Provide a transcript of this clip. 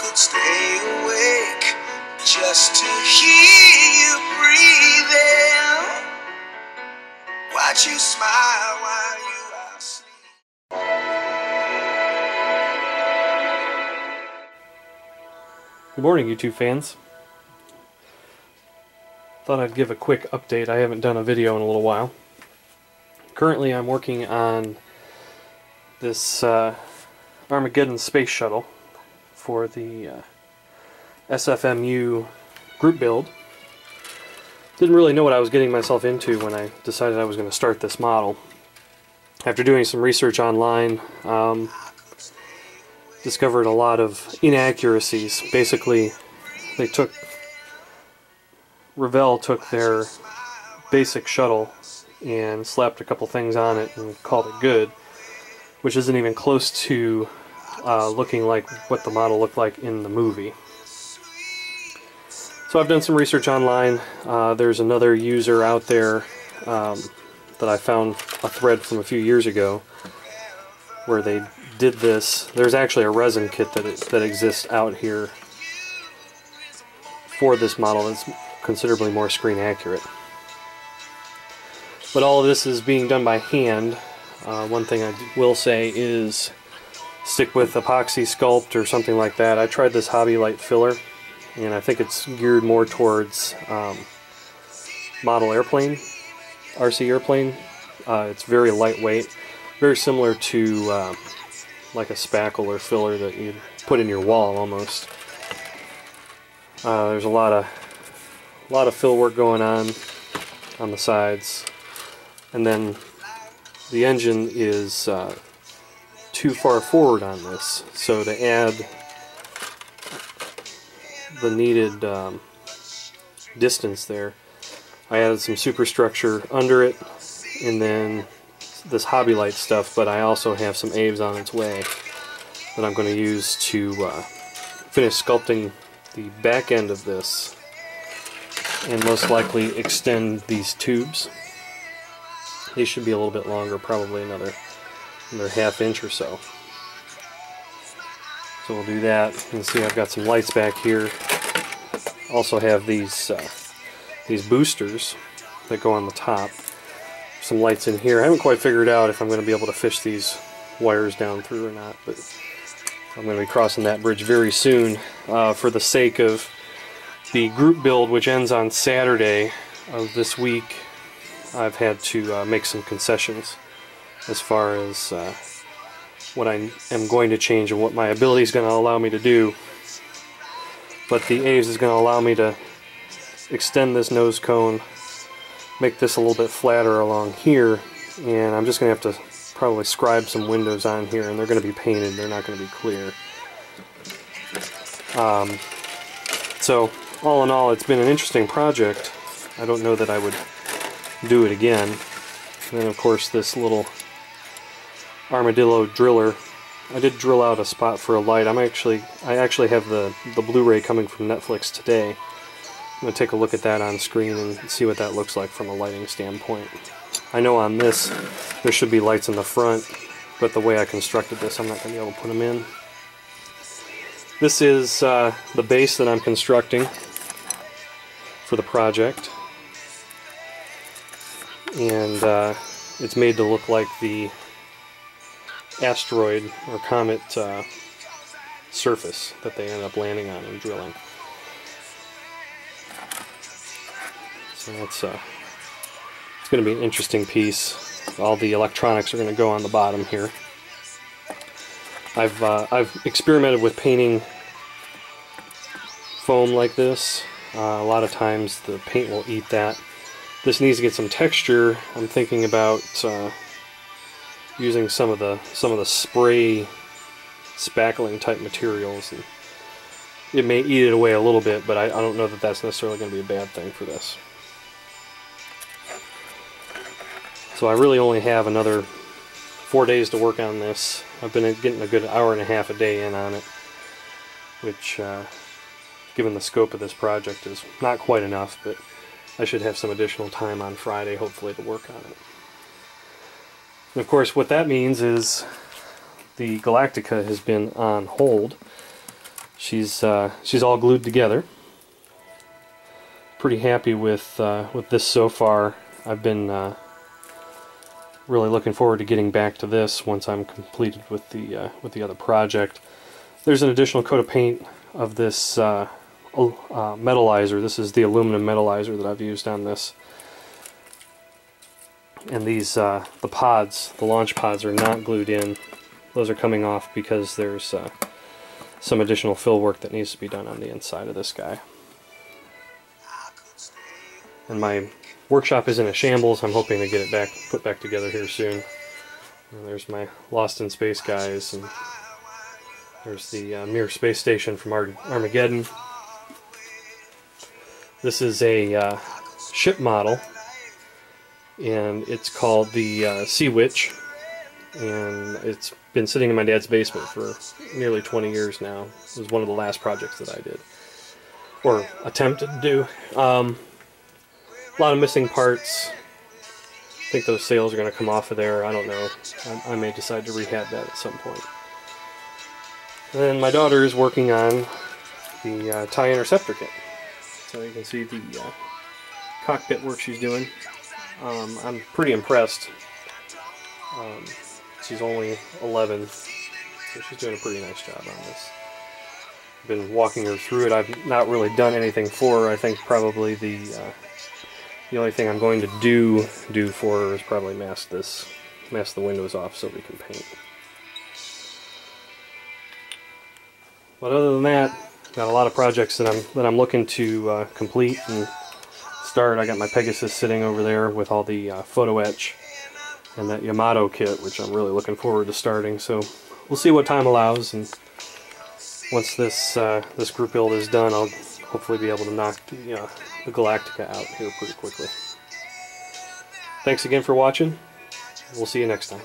could stay awake just to hear you breathing. Watch you smile while you are asleep. Good morning, YouTube fans. Thought I'd give a quick update. I haven't done a video in a little while. Currently I'm working on this Armageddon Space Shuttle for the SFMU group build. Didn't really know what I was getting myself into when I decided I was going to start this model. After doing some research online, discovered a lot of inaccuracies. Basically, Revell took their basic shuttle and slapped a couple things on it and called it good, which isn't even close to looking like what the model looked like in the movie. So I've done some research online. There's another user out there that I found a thread from a few years ago where they did this. There's actually a resin kit that exists out here for this model that's considerably more screen accurate. But all of this is being done by hand. One thing I will say is stick with epoxy sculpt or something like that. I tried this Hobby Light filler, and I think it's geared more towards model airplane, RC airplane. It's very lightweight, very similar to like a spackle or filler that you'd put in your wall almost. There's a lot of fill work going on the sides, and then the engine is too far forward on this, so to add the needed distance there, I added some superstructure under it and then this Hobby Light stuff, but I also have some Aves on its way that I'm going to use to finish sculpting the back end of this and most likely extend these tubes. These should be a little bit longer, probably another half inch or so. So we'll do that. You can see I've got some lights back here. Also have these boosters that go on the top. Some lights in here. I haven't quite figured out if I'm going to be able to fish these wires down through or not, but I'm going to be crossing that bridge very soon. For the sake of the group build, which ends on Saturday of this week, I've had to make some concessions as far as what I am going to change and what my ability is going to allow me to do. But the Aves is going to allow me to extend this nose cone, make this a little bit flatter along here, and I'm just going to have to probably scribe some windows on here, and they're going to be painted, they're not going to be clear. So all in all, it's been an interesting project. I don't know that I would do it again. And then of course this little armadillo driller. I did drill out a spot for a light. I actually have the Blu-ray coming from Netflix today. I'm going to take a look at that on screen and see what that looks like from a lighting standpoint. I know on this there should be lights in the front, but the way I constructed this, I'm not going to be able to put them in. This is the base that I'm constructing for the project, and it's made to look like the asteroid or comet surface that they end up landing on and drilling. So that's it's going to be an interesting piece. All the electronics are going to go on the bottom here. I've experimented with painting foam like this. A lot of times the paint will eat that. This needs to get some texture. I'm thinking about using some of the spray spackling type materials. And it may eat it away a little bit, but I don't know that that's necessarily going to be a bad thing for this. So I really only have another 4 days to work on this. I've been getting a good hour and a half a day in on it, which given the scope of this project is not quite enough, but I should have some additional time on Friday hopefully to work on it. And of course what that means is the Galactica has been on hold. she's all glued together. Pretty happy with this so far. I've been really looking forward to getting back to this once I'm completed with the other project. There's an additional coat of paint of this metallizer. This is the aluminum metallizer that I've used on this. And these the pods, the launch pods, are not glued in. Those are coming off because there's some additional fill work that needs to be done on the inside of this guy. And my workshop is in a shambles. I'm hoping to get it put back together here soon. And there's my Lost in Space guys, and there's the Mir space station from Armageddon. This is a ship model, and it's called the Sea Witch, and it's been sitting in my dad's basement for nearly 20 years now. It was one of the last projects that I did, or attempted to do. A lot of missing parts. I think those sails are going to come off of there. I don't know. I may decide to rehab that at some point. And then my daughter is working on the TIE interceptor kit. So you can see the cockpit work she's doing. I'm pretty impressed. She's only 11, so she's doing a pretty nice job on this. I've been walking her through it. I've not really done anything for her. I think probably the only thing I'm going to do for her is probably mask the windows off so we can paint. But other than that, got a lot of projects that I'm looking to complete and start. I got my Pegasus sitting over there with all the photo etch and that Yamato kit, which I'm really looking forward to starting. So we'll see what time allows, and once this group build is done, I'll hopefully be able to knock the Galactica out here pretty quickly. Thanks again for watching. We'll see you next time.